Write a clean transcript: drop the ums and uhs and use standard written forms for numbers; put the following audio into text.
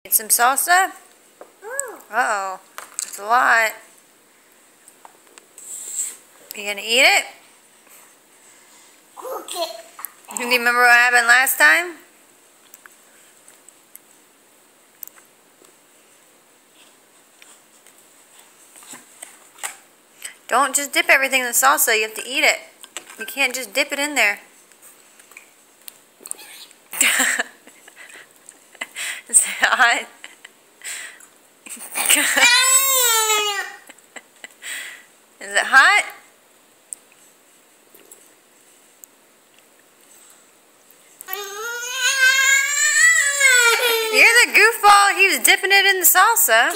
Need some salsa? Uh-oh. That's a lot. You gonna eat it? Okay. Do you remember what happened last time? Don't just dip everything in the salsa. You have to eat it. You can't just dip it in there. Is it hot? Is it hot? You're the goofball. He was dipping it in the salsa.